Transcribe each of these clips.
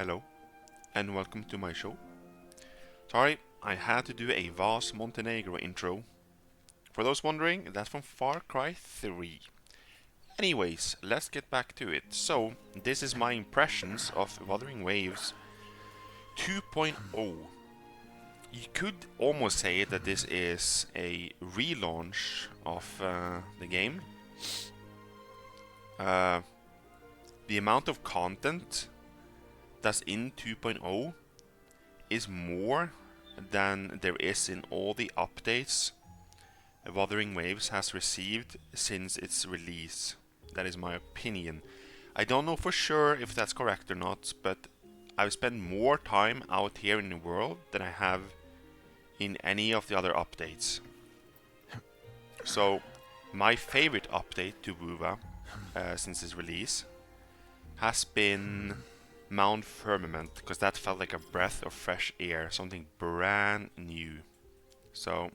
Hello, and welcome to my show. Sorry, I had to do a Vaz Montenegro intro. For those wondering, that's from Far Cry 3. Anyways, let's get back to it. So, this is my impressions of Wuthering Waves 2.0. You could almost say that this is a relaunch of the game. The amount of content that's in 2.0 is more than there is in all the updates Wuthering Waves has received since its release. That is my opinion. I don't know for sure if that's correct or not, but I've spent more time out here in the world than I have in any of the other updates. So, my favorite update to WoWA since its release has been Mount Firmament, because that felt like a breath of fresh air, something brand new. So,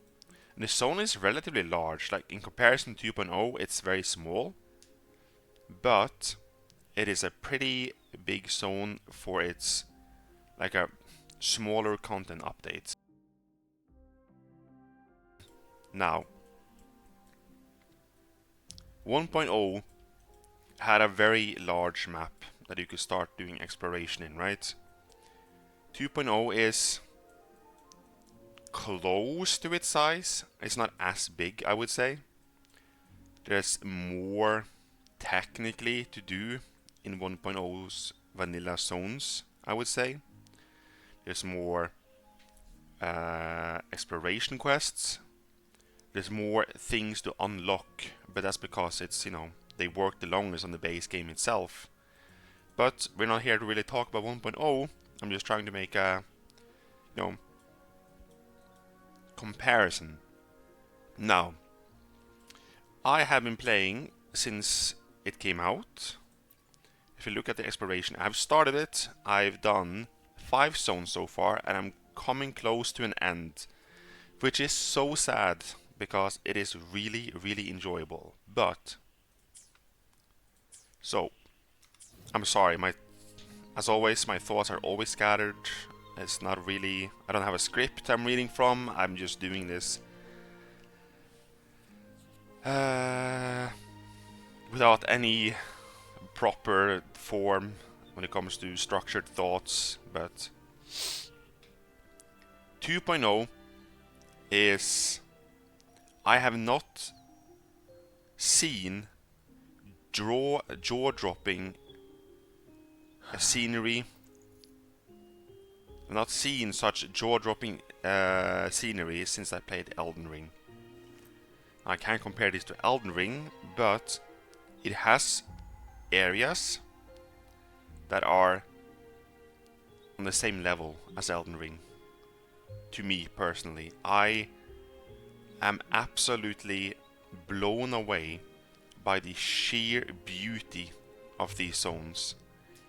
the zone is relatively large, like in comparison to 2.0 it's very small, but it is a pretty big zone for its like a smaller content updates. Now, 1.0 had a very large map that you could start doing exploration in, right? 2.0 is close to its size. It's not as big, I would say. There's more technically to do in 1.0's vanilla zones, I would say. There's more exploration quests. There's more things to unlock, but that's because it's, they work the longest on the base game itself. But we're not here to really talk about 1.0. I'm just trying to make a, comparison. Now, I have been playing since it came out. If you look at the exploration, I've started it. I've done 5 zones so far, and I'm coming close to an end, which is so sad because it is really, really enjoyable. But so, I'm sorry. As always, my thoughts are always scattered. It's not really. I don't have a script I'm reading from. I'm just doing this without any proper form when it comes to structured thoughts. But 2.0 is, I have not seen jaw-dropping scenery. I've not seen such jaw-dropping scenery since I played Elden Ring. I can't compare this to Elden Ring, but it has areas that are on the same level as Elden Ring. To me personally, I am absolutely blown away by the sheer beauty of these zones.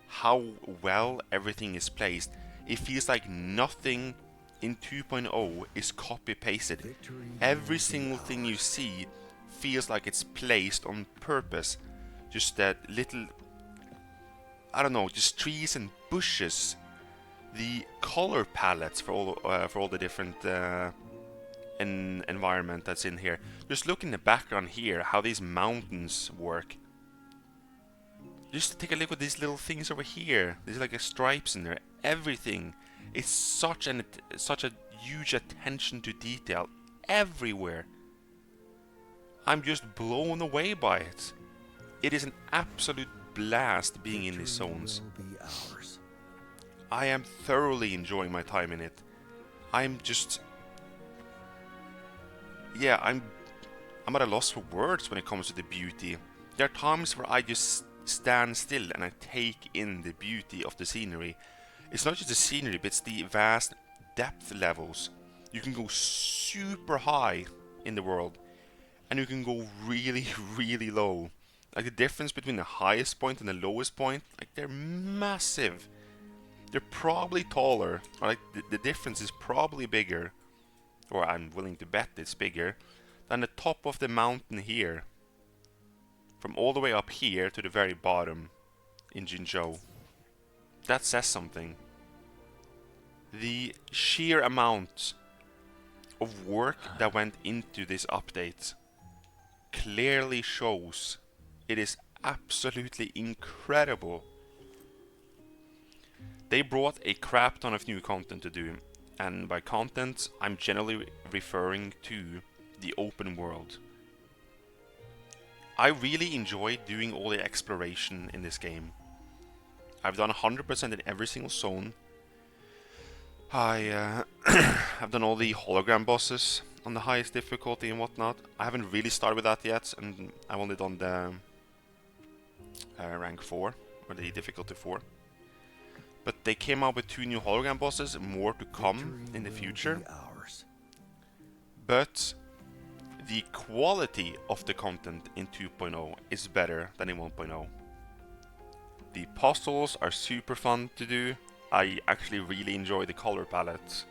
How well everything is placed. It feels like nothing in 2.0 is copy-pasted. Every single thing you see feels like it's placed on purpose. Just that little, I don't know, just trees and bushes. The color palettes for all the different environment that's in here. Just look in the background here, how these mountains work. Just take a look at these little things over here. There's like stripes in there. Everything. It's such a huge attention to detail everywhere. I'm just blown away by it. It is an absolute blast being in these zones. I am thoroughly enjoying my time in it. I'm at a loss for words when it comes to the beauty. There are times where I just stand still and I take in the beauty of the scenery. It's not just the scenery, but it's the vast depth levels. You can go super high in the world, and you can go really, really low. Like the difference between the highest point and the lowest point, like they're massive. They're probably taller, or like the difference is probably bigger, or I'm willing to bet it's bigger, than the top of the mountain here. From all the way up here to the very bottom in Jinzhou. that says something. The sheer amount of work that went into this update clearly shows it is absolutely incredible. They brought a crap ton of new content to do, and by content I'm generally referring to the open world. I really enjoy doing all the exploration in this game. I've done 100% in every single zone. I've done all the hologram bosses on the highest difficulty and whatnot. I haven't really started with that yet, and I've only done the rank 4, or the difficulty 4. But they came out with 2 new hologram bosses, more to come in the future. But the quality of the content in 2.0 is better than in 1.0. The puzzles are super fun to do. I actually really enjoy the color palette.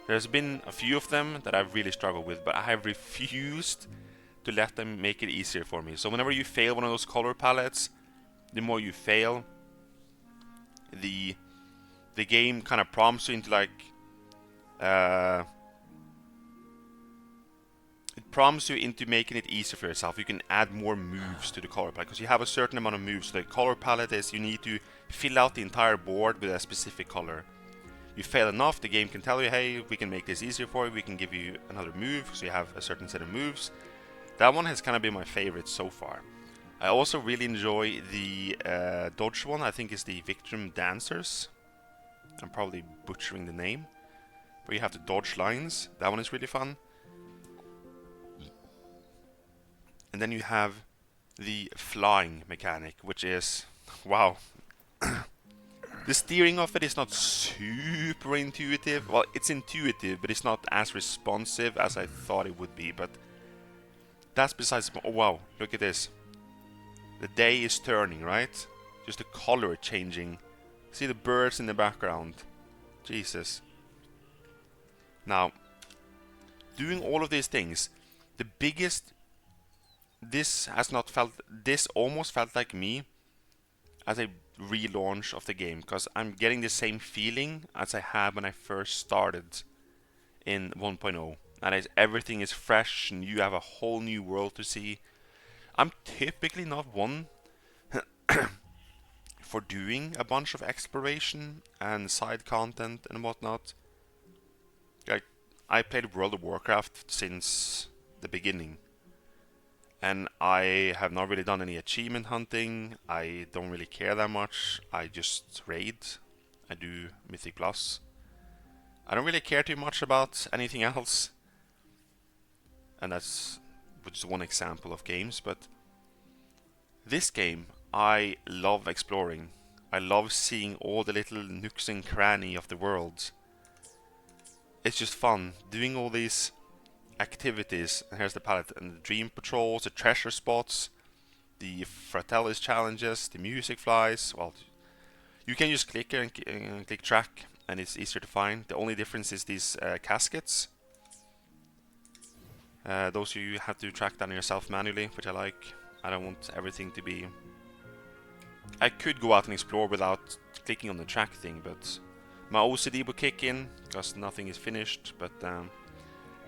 There's been a few of them that I've really struggled with, but I have refused to let them make it easier for me. So whenever you fail one of those color palettes, the more you fail, the game kind of prompts you into like it prompts you into making it easier for yourself. You can add more moves to the color palette because you have a certain amount of moves. The color palette is you need to fill out the entire board with a specific color. You fail enough, the game can tell you, hey, we can make this easier for you, we can give you another move, so you have a certain set of moves. That one has kind of been my favorite so far. I also really enjoy the dodge one. I think it's the Victim Dancers. I'm probably butchering the name. Where you have to dodge lines. That one is really fun. And then you have the flying mechanic, which is, wow. The steering of it is not super intuitive. Well, it's intuitive, but it's not as responsive as I thought it would be. But that's besides. Oh wow, look at this. The day is turning, right? Just the color changing. See the birds in the background. Jesus. Now, doing all of these things, the biggest. This almost felt like me as a relaunch of the game, because I'm getting the same feeling as I had when I first started in 1.0. And everything is fresh and you have a whole new world to see. I'm typically not one for doing a bunch of exploration and side content and whatnot. Like, I played World of Warcraft since the beginning. And I have not really done any achievement hunting. I don't really care that much. I just raid. I do Mythic Plus. I don't really care too much about anything else. And that's just one example of games. But this game, I love exploring. I love seeing all the little nooks and crannies of the world. It's just fun doing all these activities, and here's the palette, and the dream patrols, the treasure spots, the Fratellis challenges, the music flies. Well, you can just click and click track and it's easier to find. The only difference is these caskets. Those you have to track down yourself manually, which I like. I don't want everything to be... I could go out and explore without clicking on the track thing, but my OCD will kick in because nothing is finished, but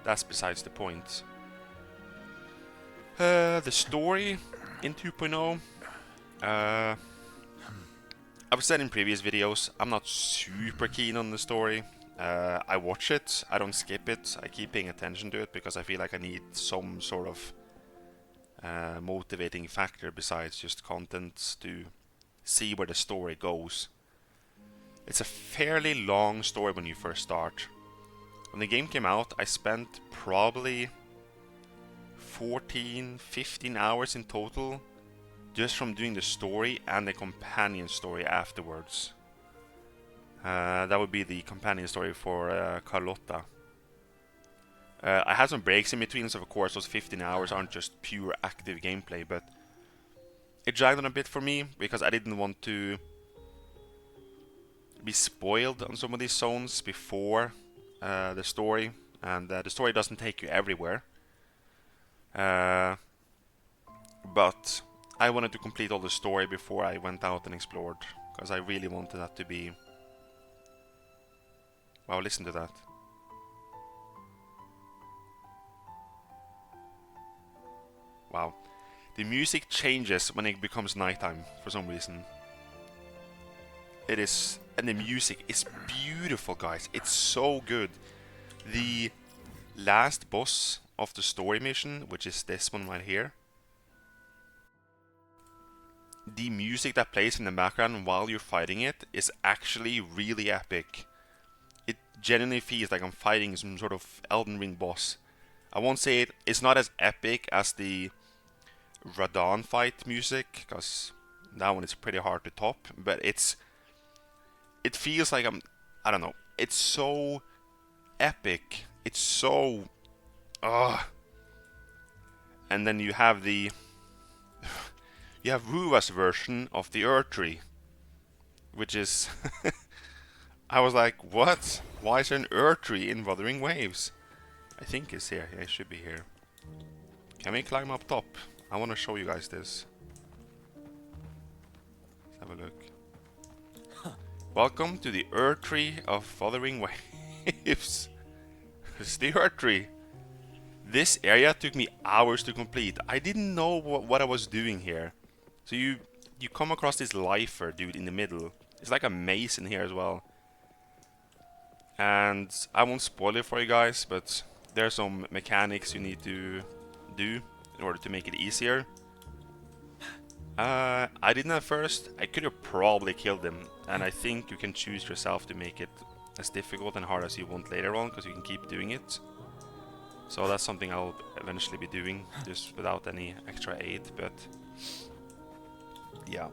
that's besides the point. The story in 2.0. I've said in previous videos, I'm not super keen on the story. I watch it, I don't skip it, I keep paying attention to it because I feel like I need some sort of motivating factor besides just content to see where the story goes. It's a fairly long story when you first start. When the game came out, I spent probably 14-15 hours in total just from doing the story and the companion story afterwards. That would be the companion story for Carlotta. I had some breaks in between, so of course those 15 hours aren't just pure active gameplay, but it dragged on a bit for me because I didn't want to be spoiled on some of these zones before the story, and the story doesn't take you everywhere. But I wanted to complete all the story before I went out and explored, because I really wanted that to be... Wow, listen to that. Wow. The music changes when it becomes nighttime, for some reason. It is... And the music is beautiful, guys. It's so good. The last boss of the story mission, which is this one right here, the music that plays in the background while you're fighting it is actually really epic. It genuinely feels like I'm fighting some sort of Elden Ring boss. I won't say it's not as epic as the Radon fight music, because that one is pretty hard to top, but it feels like I don't know, it's so epic. It's so... And then you have the... You have Ruva's version of the Earth Tree, which is... I was like, what? Why is there an Earth Tree in Wuthering Waves? I think it's here. Yeah, it should be here. Can we climb up top? I want to show you guys this. Let's have a look. Welcome to the Earth Tree of Wuthering Waves. It's the Earth Tree. This area took me hours to complete. I didn't know what I was doing here. So you come across this lifer dude in the middle. It's like a maze in here as well. And I won't spoil it for you guys, but there are some mechanics you need to do in order to make it easier. I didn't at first. I could have probably killed him, and I think you can choose yourself to make it as difficult and hard as you want later on, because you can keep doing it. So that's something I'll eventually be doing, just without any extra aid, but yeah.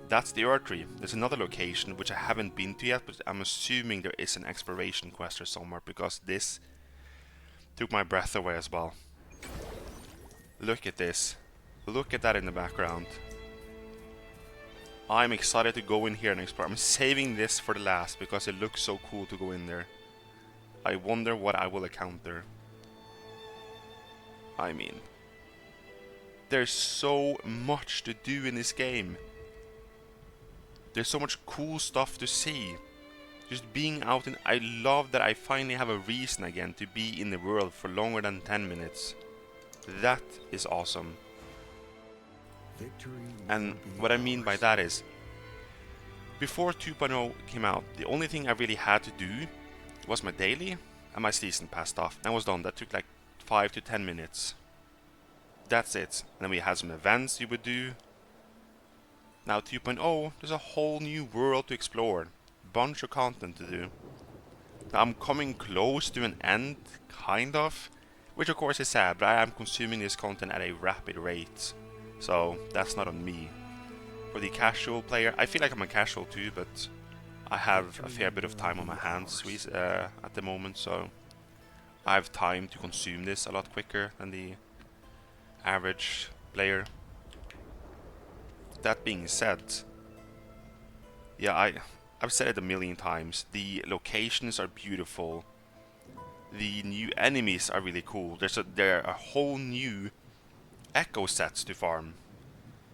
That's the Earth Tree. There's another location which I haven't been to yet, but I'm assuming there is an exploration quest or somewhere, because this took my breath away as well. Look at this. Look at that in the background. I'm excited to go in here and explore. I'm saving this for the last because it looks so cool to go in there. I wonder what I will encounter. I mean, there's so much to do in this game. There's so much cool stuff to see. Just being out in... I love that I finally have a reason again to be in the world for longer than 10 minutes. That is awesome. And what I mean by that is, before 2.0 came out, the only thing I really had to do was my daily and my season pass stuff. And I was done. That took like 5 to 10 minutes. That's it. And then we had some events you would do. Now 2.0, there's a whole new world to explore. Bunch of content to do. Now I'm coming close to an end, kind of. Which of course is sad, but I am consuming this content at a rapid rate. So that's not on me. For the casual player, I feel like I'm a casual too, but I have a fair bit of time on my hands at the moment, so I have time to consume this a lot quicker than the average player. That being said, yeah, I've said it a million times, the locations are beautiful. The new enemies are really cool. There are a whole new echo sets to farm.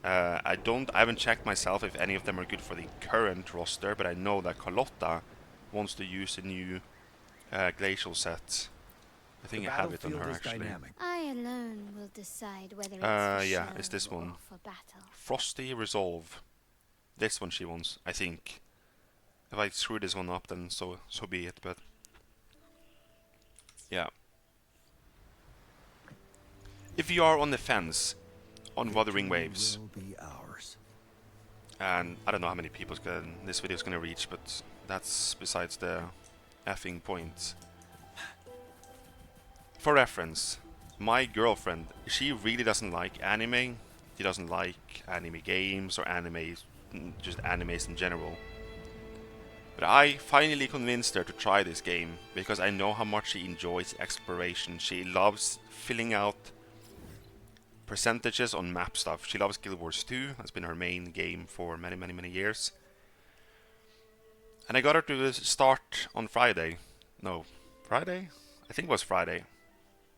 I haven't checked myself if any of them are good for the current roster, but I know that Carlotta wants to use the new glacial set. I think I have it on her actually. I alone will decide whether it's for yeah, show it's this one. or for battle. Frosty Resolve. This one she wants, I think. If I screw this one up, then so be it. But yeah. If you are on the fence on Wuthering Waves, and I don't know how many people this video is gonna reach, but that's besides the effing point. For reference, my girlfriend, she really doesn't like anime. She doesn't like anime games or just animes in general. But I finally convinced her to try this game because I know how much she enjoys exploration. She loves filling out percentages on map stuff. She loves Guild Wars 2. That's been her main game for many years. And I got her to start on Friday. No, Friday? I think it was Friday.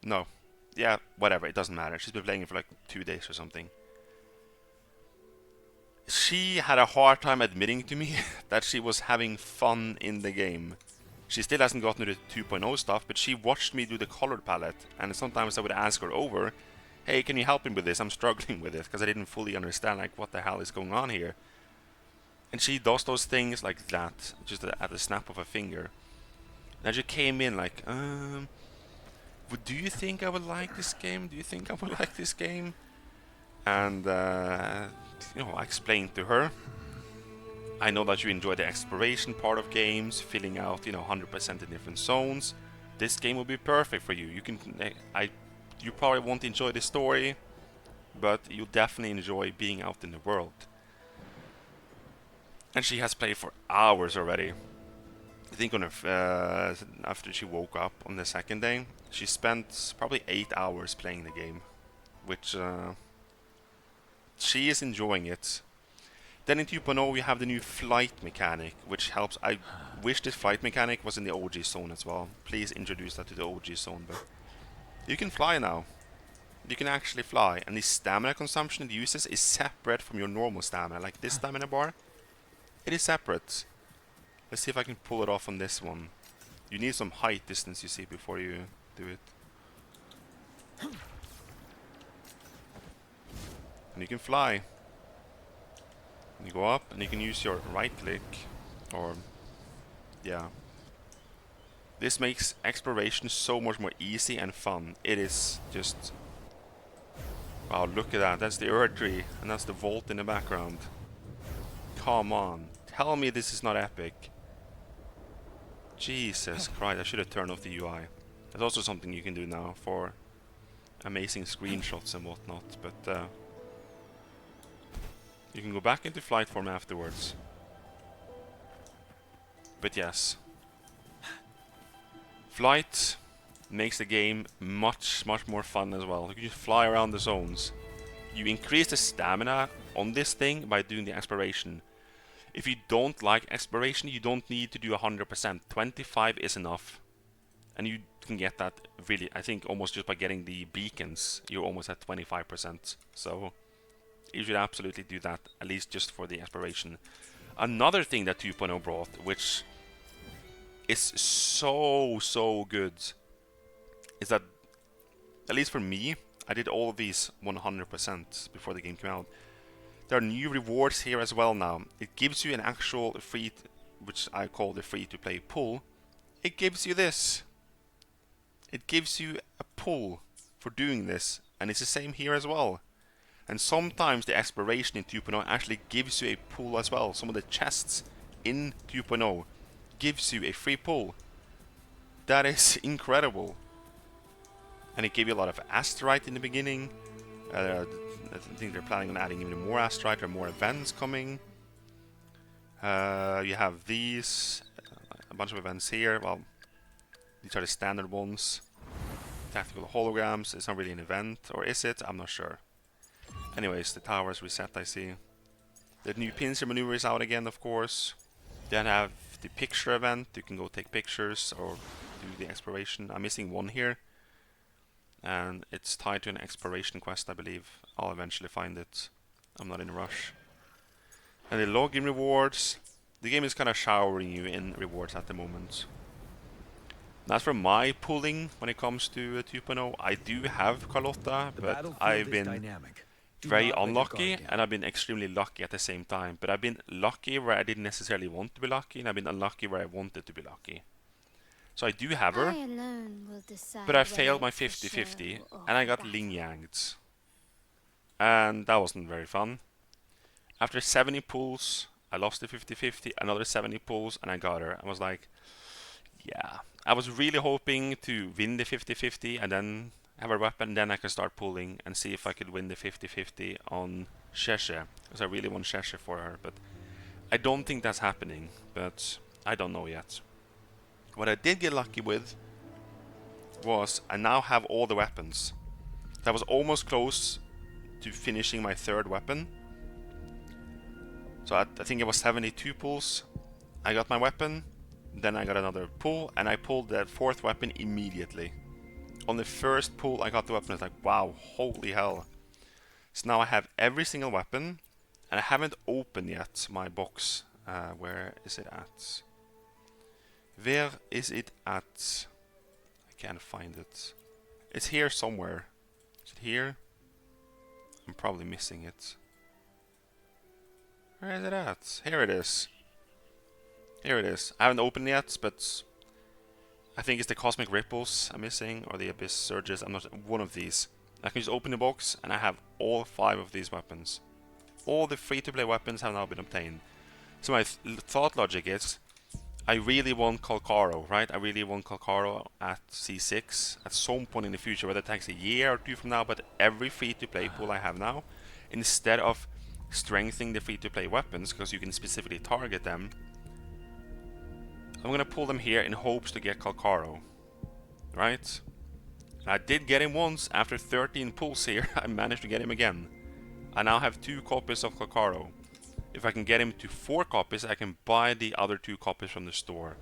No, yeah, whatever, it doesn't matter. She's been playing it for like 2 days or something. She had a hard time admitting to me that she was having fun in the game. She still hasn't gotten to the 2.0 stuff, but she watched me do the colored palette, and sometimes I would ask her over, hey, can you help me with this? I'm struggling with it, because I didn't fully understand like what the hell is going on here. And she does those things like that, just at the snap of a finger. And I just came in like, do you think I would like this game? Do you think I would like this game? And, I explained to her. I know that you enjoy the exploration part of games, filling out, 100% in different zones. This game will be perfect for you. You probably won't enjoy the story, but you'll definitely enjoy being out in the world. And she has played for hours already. I think after she woke up on the second day, she spent probably 8 hours playing the game, which she is enjoying it. Then in 2.0 we have the new flight mechanic, which helps. I wish this flight mechanic was in the OG zone as well. Please introduce that to the OG zone, but you can fly now. You can actually fly, and the stamina consumption it uses is separate from your normal stamina. Like this stamina bar, it is separate. Let's see if I can pull it off on this one. You need some height distance, you see, before you do it. And you can fly. And you go up, and you can use your right click, or yeah. This makes exploration so much more easy and fun. It is just... Wow, look at that. That's the Earth tree, and that's the vault in the background. Come on. Tell me this is not epic. Jesus Christ, I should have turned off the UI. There's also something you can do now for amazing screenshots and whatnot, but you can go back into flight form afterwards. But yes. Flight makes the game much more fun as well. You can just fly around the zones. You increase the stamina on this thing by doing the exploration. If you don't like exploration, you don't need to do 100%. 25 is enough. And you can get that really, I think, almost just by getting the beacons, you're almost at 25%. So you should absolutely do that, at least just for the exploration. Another thing that 2.0 brought, which is so good, is that, at least for me, I did all of these 100% before the game came out. There are new rewards here as well now. It gives you an actual which I call the free-to-play pull. It gives you this. It gives you a pull for doing this, and it's the same here as well. And sometimes the exploration in 2.0 actually gives you a pull as well. Some of the chests in 2.0 gives you a free pull. That is incredible. And it gave you a lot of asteroid in the beginning. I think they're planning on adding even more asteroid. There are more events coming. You have these, a bunch of events here. Well, these are the standard ones. Tactical holograms. It's not really an event, or is it? I'm not sure. Anyways, the towers reset, I see. The new pincer maneuver is out again, of course. Then I have the picture event. You can go take pictures or do the exploration. I'm missing one here. And it's tied to an exploration quest, I believe. I'll eventually find it. I'm not in a rush. And the login rewards. The game is kind of showering you in rewards at the moment. As for my pulling when it comes to 2.0, I do have Carlotta, but I've been very unlucky, and I've been extremely lucky at the same time. But I've been lucky where I didn't necessarily want to be lucky, and I've been unlucky where I wanted to be lucky. So I do have her, but I failed my 50-50, and I got Ling Yanged. And that wasn't very fun. After 70 pulls, I lost the 50-50, another 70 pulls, and I got her. I was like, yeah. I was really hoping to win the 50-50 and then have a weapon, then I could start pulling and see if I could win the 50-50 on Sheshe. Because I really want Sheshe for her, but I don't think that's happening. But I don't know yet. What I did get lucky with was I now have all the weapons. I was almost close to finishing my third weapon. So I think it was 72 pulls. I got my weapon, then I got another pull, and I pulled the fourth weapon immediately. On the first pull, I got the weapon. It's like, wow, holy hell. So now I have every single weapon, and I haven't opened yet my box. Where is it at? Where is it at? I can't find it. It's here somewhere. Is it here? I'm probably missing it. Where is it at? Here it is. Here it is. I haven't opened it yet, but I think it's the Cosmic Ripples I'm missing, or the Abyss Surges. I'm not one of these. I can just open the box, and I have all 5 of these weapons. All the free-to-play weapons have now been obtained. So my thought logic is, I really want Kalkaro, right? I really want Kalkaro at C6 at some point in the future, whether it takes a year or 2 from now, but every free-to-play pool I have now, instead of strengthening the free-to-play weapons, because you can specifically target them, I'm gonna pull them here in hopes to get Kalkaro, right? And I did get him once. After 13 pulls here, I managed to get him again. I now have 2 copies of Kalkaro. If I can get him to 4 copies, I can buy the other 2 copies from the store.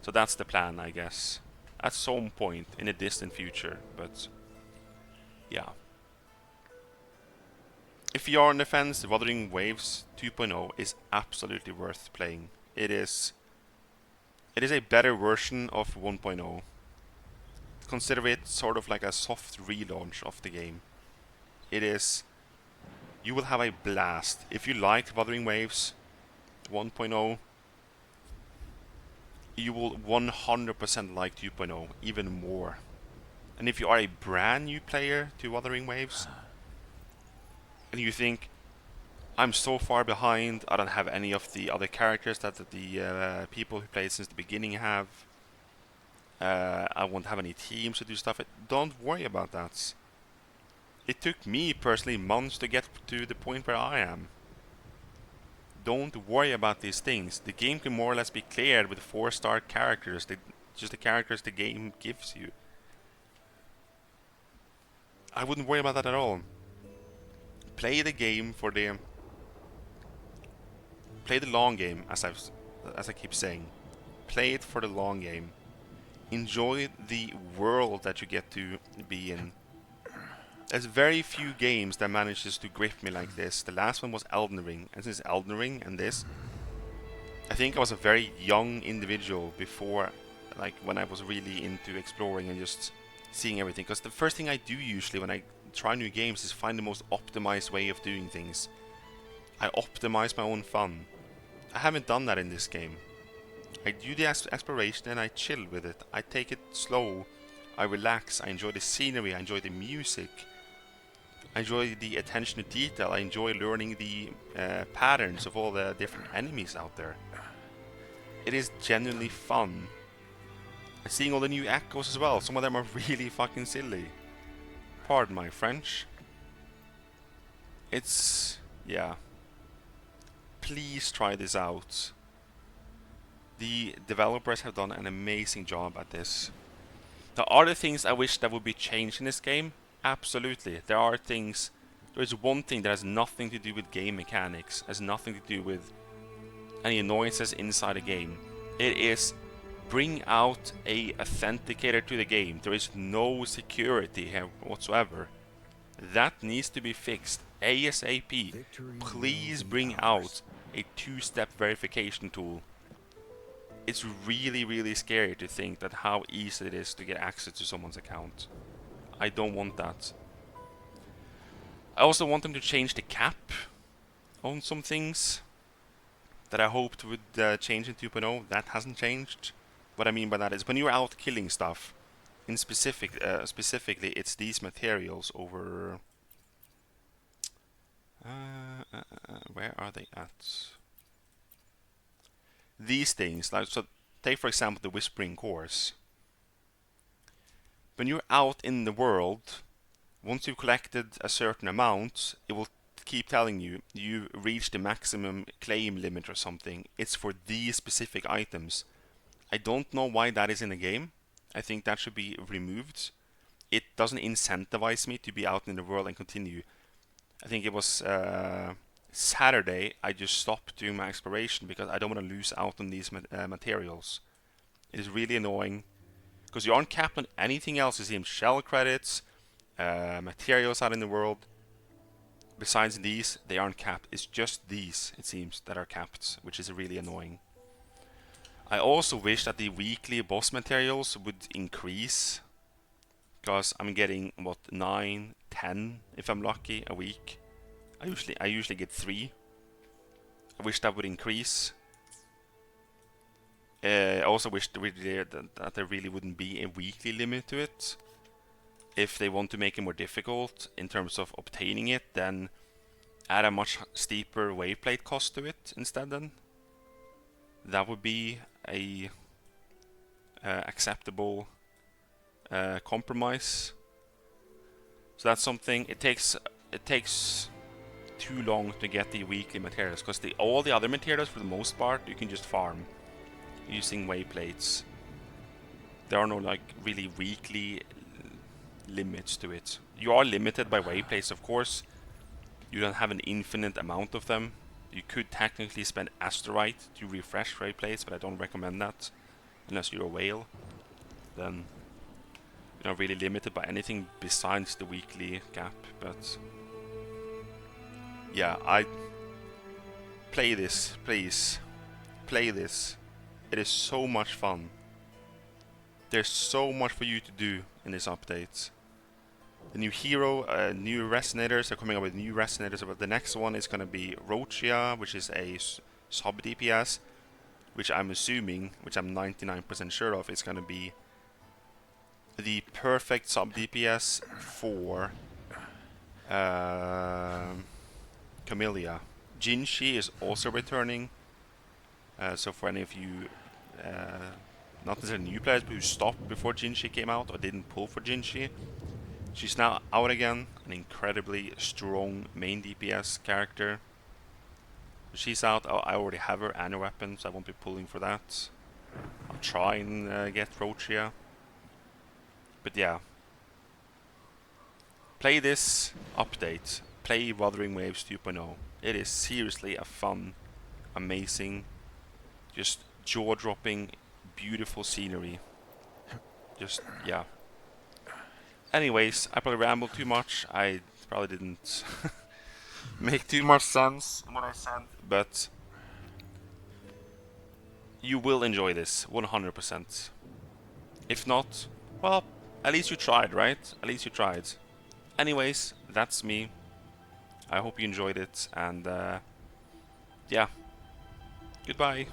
So that's the plan, I guess. At some point in the distant future, but yeah. If you are on the fence, Wuthering Waves 2.0 is absolutely worth playing. It is a better version of 1.0. Consider it sort of like a soft relaunch of the game. It is... You will have a blast. If you liked Wuthering Waves 1.0, you will 100% like 2.0 even more. And if you are a brand new player to Wuthering Waves, and you think, I'm so far behind, I don't have any of the other characters that the people who played since the beginning have, I won't have any teams to do stuff, don't worry about that. It took me personally months to get to the point where I am. Don't worry about these things. The game can more or less be cleared with 4-star characters, just the characters the game gives you. I wouldn't worry about that at all. Play the game for the... Play the long game, as I keep saying. Play it for the long game. Enjoy the world that you get to be in. There's very few games that manages to grip me like this. The last one was Elden Ring, and since Elden Ring and this, I think I was a very young individual before, like when I was really into exploring and just seeing everything. Because the first thing I do usually when I try new games is find the most optimized way of doing things. I optimize my own fun. I haven't done that in this game. I do the exploration and I chill with it. I take it slow. I relax. I enjoy the scenery. I enjoy the music. I enjoy the attention to detail. I enjoy learning the patterns of all the different enemies out there. It is genuinely fun. And seeing all the new echoes as well. Some of them are really fucking silly. Pardon my French. It's... yeah. Please try this out. The developers have done an amazing job at this. There are other things I wish that would be changed in this game. Absolutely. There are things... There is one thing that has nothing to do with game mechanics. Has nothing to do with any annoyances inside a game. It is bring out a authenticator to the game. There is no security here whatsoever. That needs to be fixed ASAP. Please bring out a 2-step verification tool. It's really, really scary to think that how easy it is to get access to someone's account. I don't want that. I also want them to change the cap on some things that I hoped would change in 2.0. That hasn't changed. What I mean by that is when you're out killing stuff, in specifically it's these materials over... where are they at? These things, like, so take for example the Whispering Cores. When you're out in the world, once you've collected a certain amount, it will keep telling you you reached the maximum claim limit or something. It's for these specific items. I don't know why that is in the game. I think that should be removed. It doesn't incentivize me to be out in the world and continue. I think it was Saturday I just stopped doing my exploration because I don't want to lose out on these materials. It is really annoying. Because you aren't capped on anything else. It seems shell credits, materials out in the world. Besides these, they aren't capped. It's just these, it seems, that are capped, which is really annoying. I also wish that the weekly boss materials would increase. Because I'm getting, what, 9, 10 if I'm lucky a week. I usually get 3. I wish that would increase. I also wish that there really wouldn't be a weekly limit to it. If they want to make it more difficult in terms of obtaining it, then add a much steeper wayplate cost to it instead then. That would be a acceptable compromise. So that's something. It takes too long to get the weekly materials, because all the other materials for the most part you can just farm using wayplates. There are no like really weekly limits to it. You are limited by wayplates, of course. You don't have an infinite amount of them. You could technically spend asterite to refresh wayplates, but I don't recommend that unless you're a whale. Then you're not really limited by anything besides the weekly gap. But yeah, I play this, please. Play this. It is so much fun. There's so much for you to do in this update. The new hero, new resonators. They're coming up with new resonators. But the next one is going to be Rochia, which is a sub DPS, which I'm assuming, which I'm 99% sure of, is going to be the perfect sub DPS for Camellia. Jinshi is also returning. So for any of you, not necessarily new players, but who stopped before Jinshi came out or didn't pull for Jinshi, she's now out again. An incredibly strong main DPS character. She's out. I already have her and her weapon, so I won't be pulling for that. I'll try and get Rochia. But yeah. Play this update. Play Wuthering Waves 2.0. It is seriously a fun, amazing, just jaw-dropping, beautiful scenery. Just, yeah. Anyways, I probably rambled too much. I probably didn't make too much sense in what I said, but you will enjoy this 100%. If not, well, at least you tried, right? At least you tried. Anyways, that's me. I hope you enjoyed it, and yeah, goodbye.